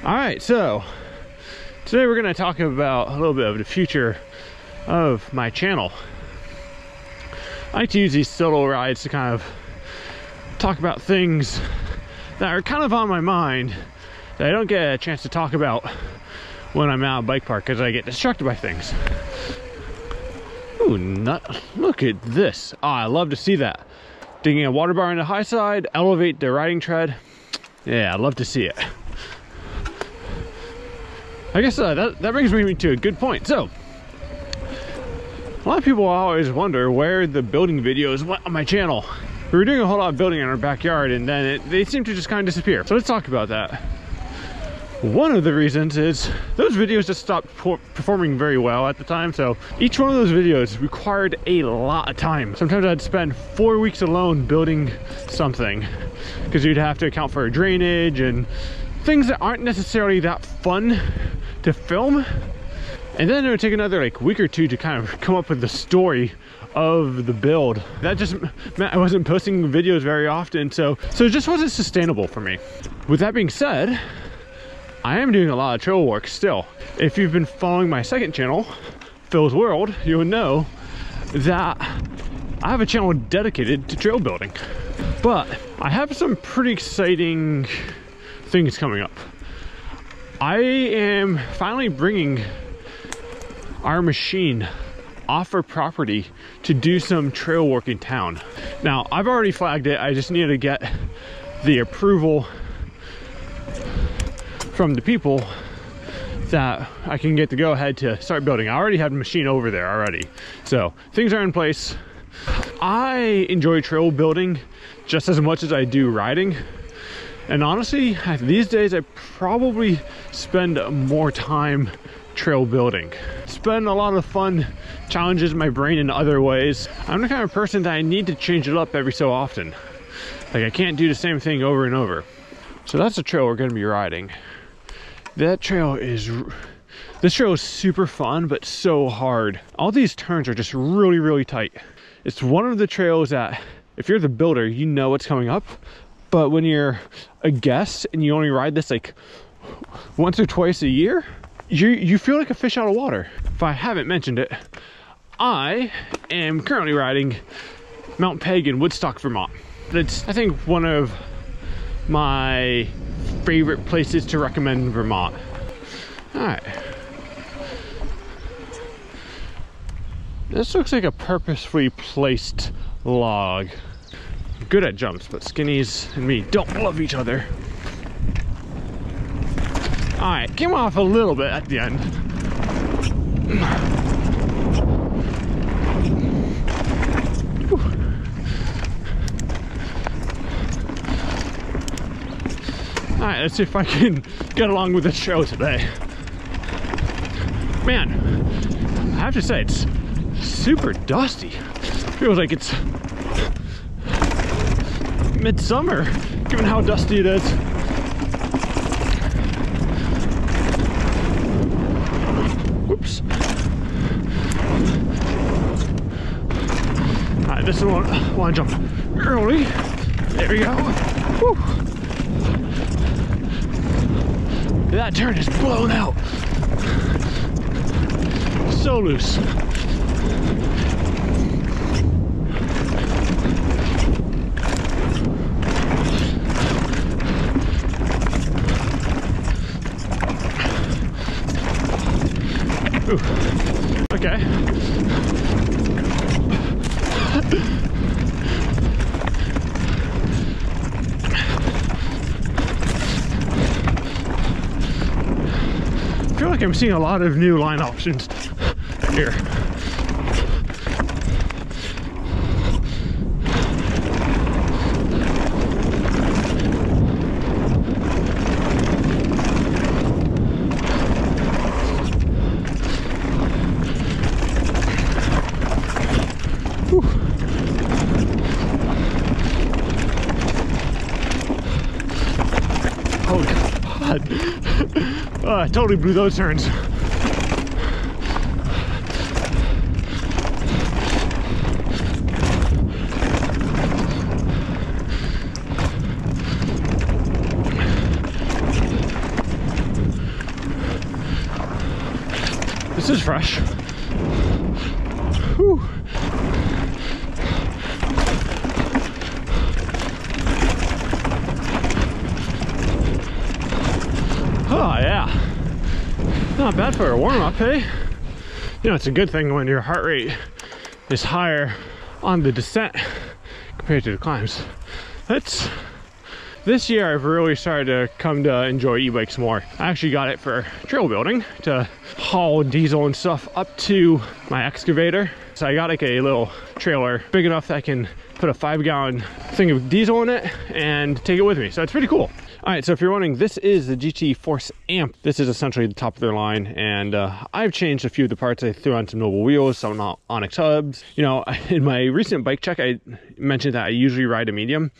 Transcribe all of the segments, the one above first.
All right, so today we're going to talk about a little bit of the future of my channel. I like to use these solo rides to kind of talk about things that are kind of on my mind that I don't get a chance to talk about when I'm out at a bike park because I get distracted by things. Ooh, look at this. Oh, I love to see that. Digging a water bar on the high side, elevate the riding tread. Yeah, I'd love to see it. I guess that brings me to a good point. So, a lot of people always wonder where the building videos went on my channel. We were doing a whole lot of building in our backyard and then they seem to just kind of disappear. So let's talk about that. One of the reasons is those videos just stopped performing very well at the time. So each one of those videos required a lot of time. Sometimes I'd spend 4 weeks alone building something because you'd have to account for drainage and things that aren't necessarily that fun to film. And then it would take another like week or two to kind of come up with the story of the build. That just meant I wasn't posting videos very often, so it just wasn't sustainable for me. With that being said, I am doing a lot of trail work still. If you've been following my second channel, Phil's World, you would know that I have a channel dedicated to trail building. But I have some pretty exciting things coming up. I am finally bringing our machine off our property to do some trail work in town. Now, I've already flagged it. I just needed to get the approval from the people that I can get the go ahead to start building. I already have the machine over there already. So things are in place. I enjoy trail building just as much as I do riding. And honestly, these days I probably spend more time trail building. Spend a lot of fun, challenges my brain in other ways. I'm the kind of person that I need to change it up every so often. Like I can't do the same thing over and over. So that's the trail we're gonna be riding. This trail is super fun, but so hard. All these turns are just really, really tight. It's one of the trails that if you're the builder, you know what's coming up. But when you're a guest and you only ride this like once or twice a year, you feel like a fish out of water. If I haven't mentioned it, I am currently riding Mount Peg in Woodstock, Vermont. It's, I think, one of my favorite places to recommend in Vermont. All right. This looks like a purposefully placed log. I'm good at jumps, but skinnies and me don't love each other. All right, came off a little bit at the end. All right, let's see if I can get along with this show today. Man, I have to say, it's super dusty. Feels like it's midsummer, given how dusty it is. Whoops. All right, this is one I want to jump early. There we go. Woo. That turn is blown out. So loose. Ooh. Okay. I feel like I'm seeing a lot of new line options here. Oh God. Oh, I totally blew those turns. This is fresh. Whew. Oh yeah, not bad for a warm-up, hey? You know, it's a good thing when your heart rate is higher on the descent compared to the climbs. This year I've really started to come to enjoy e-bikes more. I actually got it for trail building to haul diesel and stuff up to my excavator. So I got like a little trailer big enough that I can put a 5-gallon thing of diesel in it and take it with me. So it's pretty cool. All right, so if you're wondering, this is the GT Force Amp. This is essentially the top of their line, and I've changed a few of the parts. I threw on some Noble wheels, some Onyx hubs. You know, in my recent bike check, I mentioned that I usually ride a medium.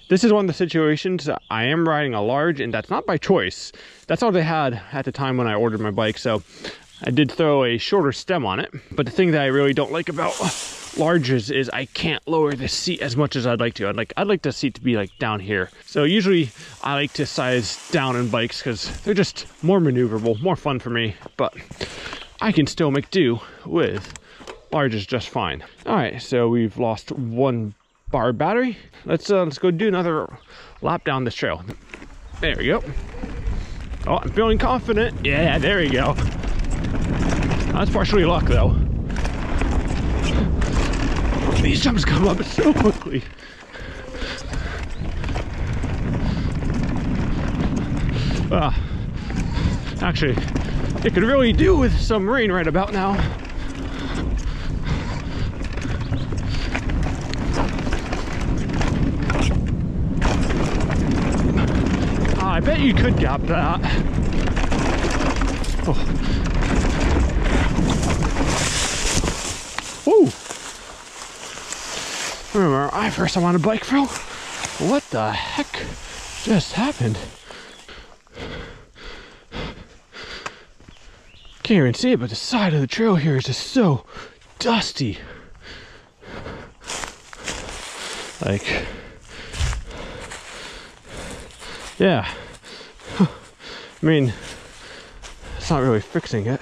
This is one of the situations I am riding a large, and that's not by choice. That's all they had at the time when I ordered my bike, so I did throw a shorter stem on it. But the thing that I really don't like about larges is I can't lower the seat as much as I'd like to. I'd like the seat to be like down here. So usually I like to size down in bikes because they're just more maneuverable, more fun for me, but I can still make do with larges just fine. All right, so we've lost 1 bar battery. Let's go do another lap down this trail. There we go. Oh, I'm feeling confident. Yeah, there we go. That's partially luck though. These jumps come up so quickly. Actually, it could really do with some rain right about now. I bet you could gap that. Oh. Woo! Remember, first time on a bike, bro. What the heck just happened? Can't even see it, but the side of the trail here is just so dusty. Like, yeah. I mean, it's not really fixing it.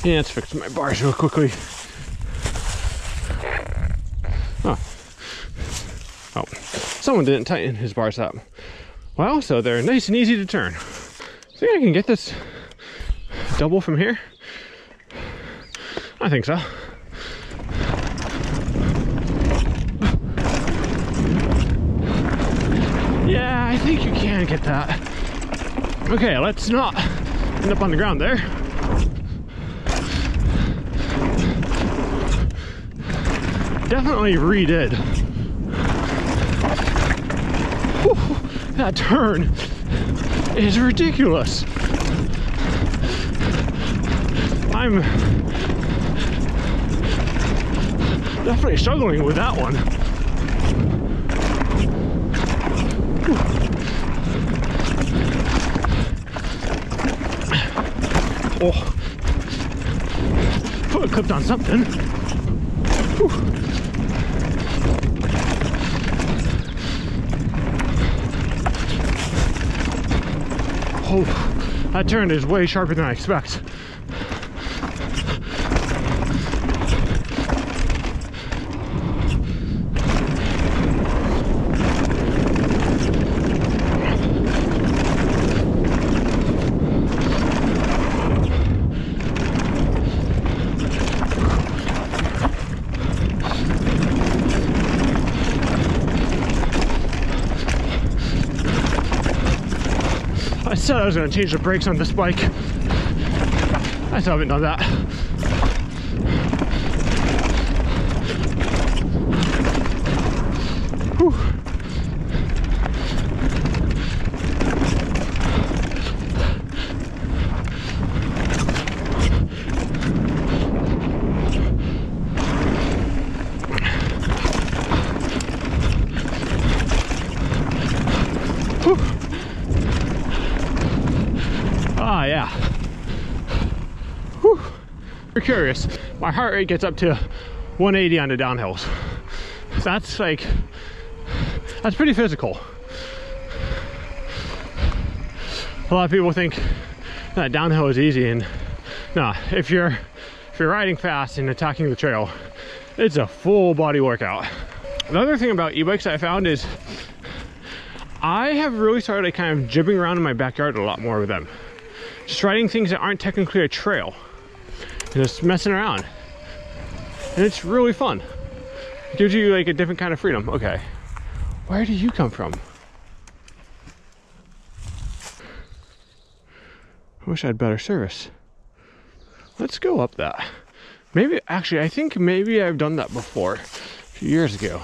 Yeah, let's fix my bars real quickly. Oh, someone didn't tighten his bars up. Well, so they're nice and easy to turn. Think I can get this double from here? I think so. Yeah, I think you can get that. Okay, let's not end up on the ground there. Definitely redid. Whew, that turn is ridiculous. I'm definitely struggling with that one. Oh, foot clipped on something. Whew. Oh, that turn is way sharper than I expect. I said I was going to change the brakes on this bike. I still haven't done that. Whew. Ah, yeah. Whew. You're curious, my heart rate gets up to 180 on the downhills. That's like, that's pretty physical. A lot of people think that downhill is easy, and no, if you're riding fast and attacking the trail, it's a full body workout. The other thing about e-bikes I found is I have really started kind of jibbing around in my backyard a lot more with them. Just riding things that aren't technically a trail. And just messing around. And it's really fun. It gives you like a different kind of freedom. Okay, where do you come from? I wish I had better service. Let's go up that. Maybe, actually, I think maybe I've done that before, a few years ago.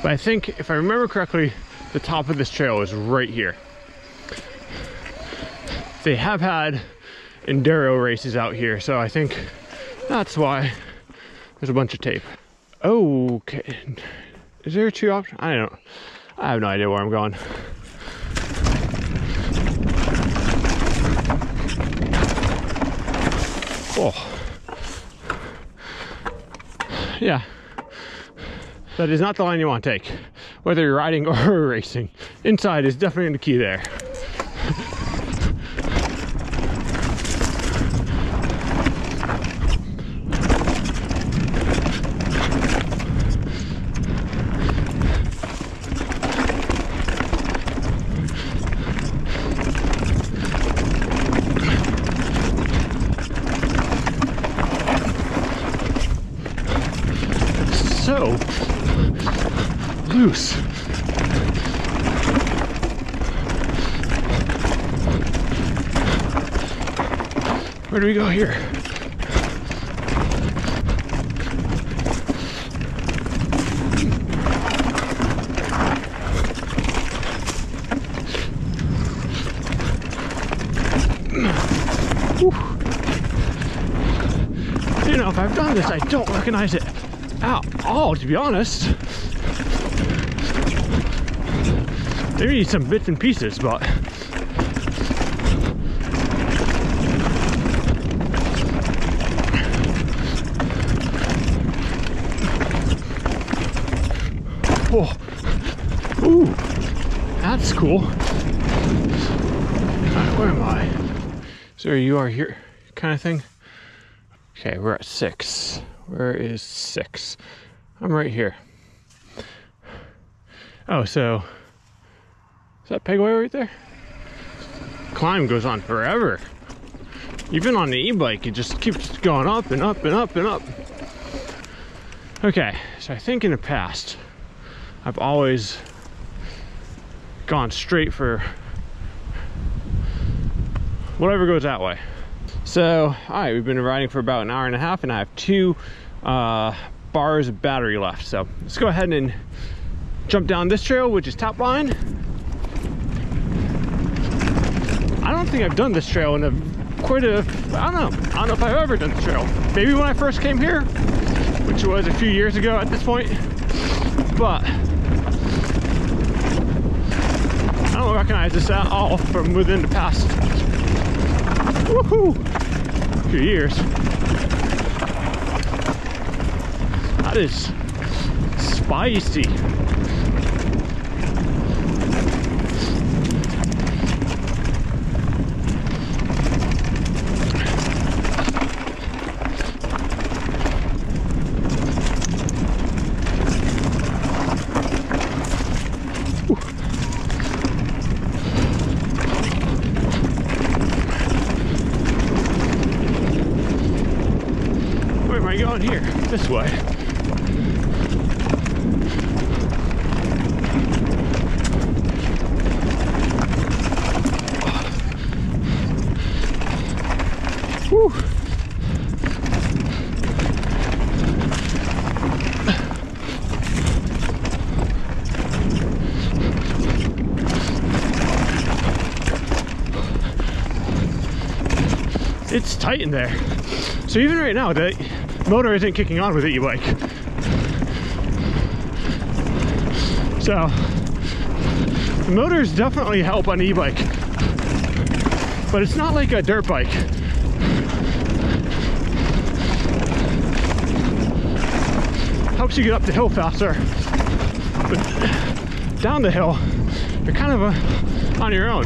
But I think, if I remember correctly, the top of this trail is right here. They have had enduro races out here, so I think that's why there's a bunch of tape. Okay, is there two options? I have no idea where I'm going. Oh, yeah, that is not the line you want to take, whether you're riding or racing. Inside is definitely the key there. So loose. Where do we go here? Whew. You know, if I've done this, I don't recognize it at all, to be honest. Maybe some bits and pieces, but oh, ooh, that's cool. All right, where am I? So you are here, kind of thing. Okay, we're at 6. Where is 6? I'm right here. Oh, so is that pegway right there? Climb goes on forever. Even on the e-bike, it just keeps going up and up and up and up. Okay, so I think in the past, I've always gone straight for whatever goes that way. So, all right, we've been riding for about an hour and a half, and I have 2 bars of battery left. So let's go ahead and jump down this trail, which is top line. I don't think I've done this trail in I don't know if I've ever done the trail. Maybe when I first came here, which was a few years ago at this point, but I don't recognize this at all from within the past few years. That is spicy. Where am I going here? This way. Whew. It's tight in there. So even right now, the motor isn't kicking on with the e-bike. So the motors definitely help on the e-bike, but it's not like a dirt bike. Helps you get up the hill faster, but down the hill, you're kind of on your own.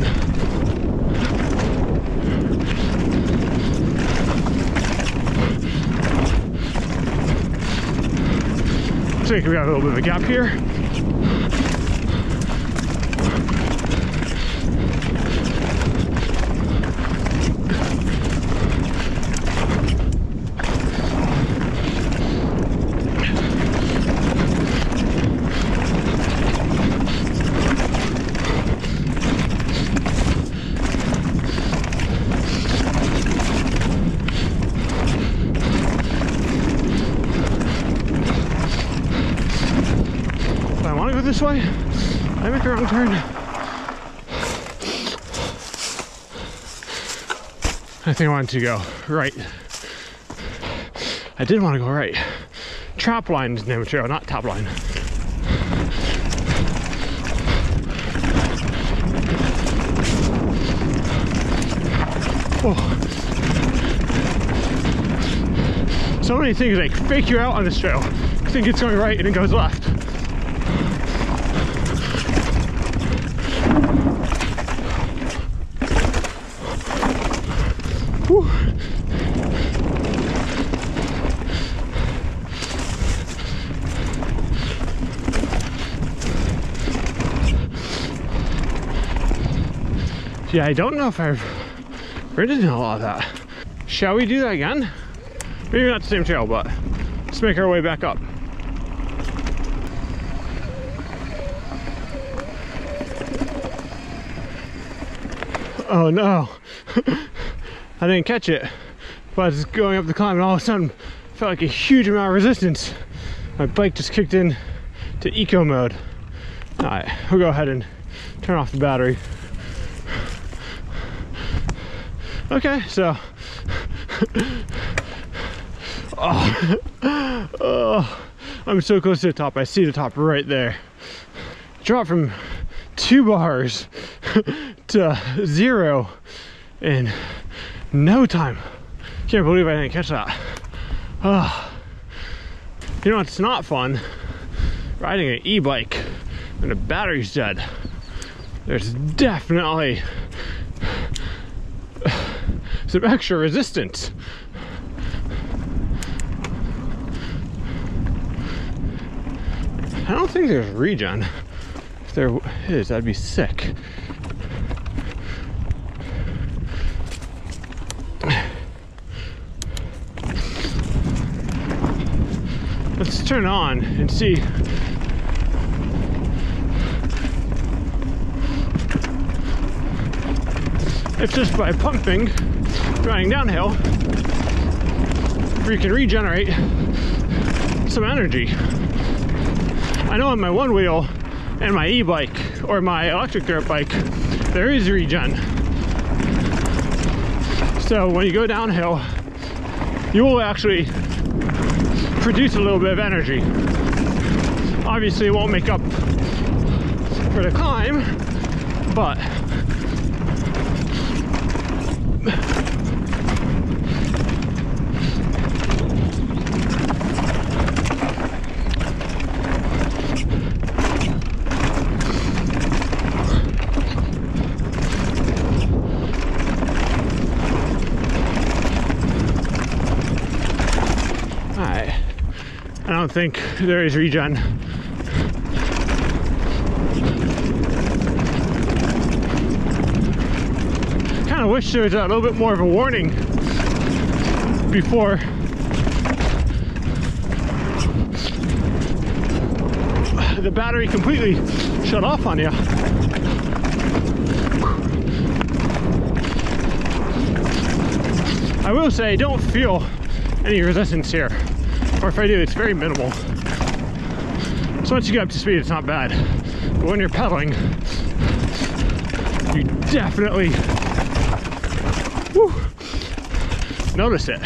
Looks like we got a little bit of a gap here. This way? I make a wrong turn. I think I wanted to go right. I did want to go right. Trap line is the name of the trail, not top line. Oh. So many things like fake you out on this trail. You think it's going right and it goes left. Whew. Yeah, I don't know if I've ridden a lot of that. Shall we do that again? Maybe not the same trail, but let's make our way back up. Oh no. I didn't catch it, but I was going up the climb and all of a sudden felt like a huge amount of resistance. My bike just kicked in to eco mode. All right, we'll go ahead and turn off the battery. Okay, so oh, I'm so close to the top. I see the top right there. Drop from 2 bars to 0 in no time. Can't believe I didn't catch that. You know it's not fun? Riding an e-bike when the battery's dead. There's definitely some extra resistance. I don't think there's regen. If there is, that'd be sick. Let's turn on and see. If just by pumping, riding downhill, we can regenerate some energy. I know on my one wheel and my e-bike or my electric dirt bike, there is regen. So when you go downhill, you will actually produce a little bit of energy. Obviously it won't make up for the climb, but I don't think there is regen. Kind of wish there was a little bit more of a warning before the battery completely shut off on you. I will say I don't feel any resistance here. Or if I do, it's very minimal. So once you get up to speed, it's not bad. But when you're pedaling, you definitely notice it.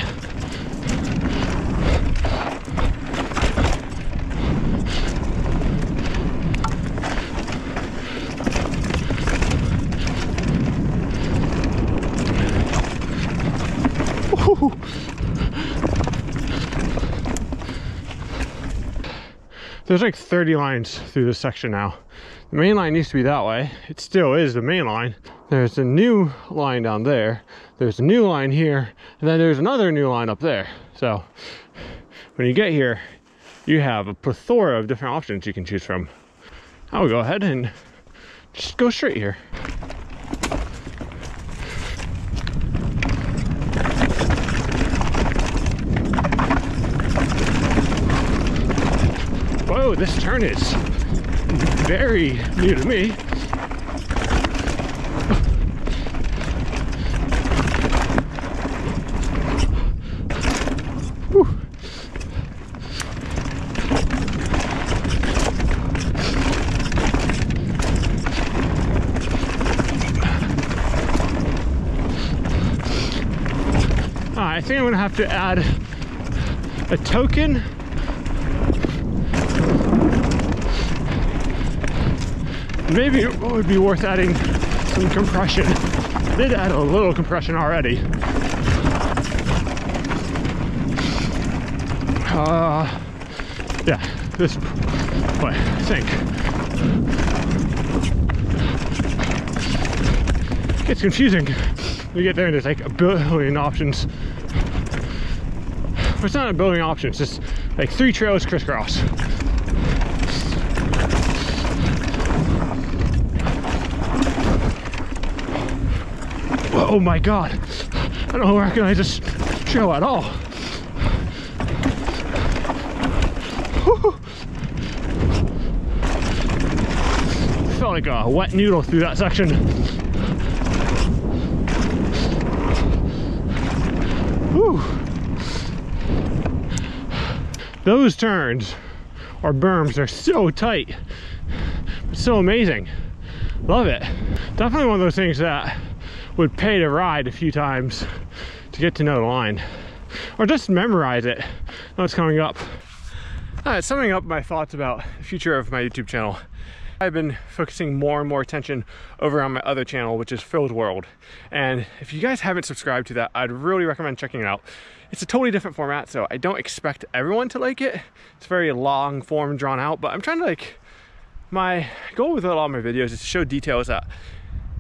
There's like 30 lines through this section now. The main line used to be that way. It still is the main line. There's a new line down there. There's a new line here. And then there's another new line up there. So when you get here, you have a plethora of different options you can choose from. I will go ahead and just go straight here. Whoa, this turn is very new to me. Whew. I think I'm gonna have to add a token. Maybe it would be worth adding some compression. I did add a little compression already. Yeah, this way, I think. It's confusing. You get there and there's like a billion options. But it's not a billion options, it's just like 3 trails crisscross. Oh my god, I don't recognize this trail at all. Felt like a wet noodle through that section. Whew. Those turns or berms are so tight, but so amazing. Love it. Definitely one of those things that would pay to ride a few times to get to know the line, or just memorize it. Know what's coming up. Summing up my thoughts about the future of my YouTube channel, I've been focusing more and more attention over on my other channel, which is Phil's World. And if you guys haven't subscribed to that, I'd really recommend checking it out. It's a totally different format, so I don't expect everyone to like it. It's very long form, drawn out, but I'm trying to my goal with a lot of my videos is to show details that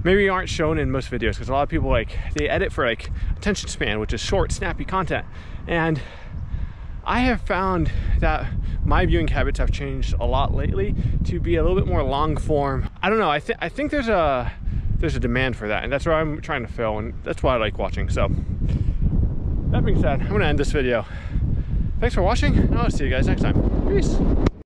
maybe aren't shown in most videos, because a lot of people they edit for attention span, which is short, snappy content. And I have found that my viewing habits have changed a lot lately to be a little bit more long form. I don't know, I think there's a demand for that, and that's what I'm trying to fill, and that's why I like watching. So that being said, I'm gonna end this video. Thanks for watching, and I'll see you guys next time. Peace.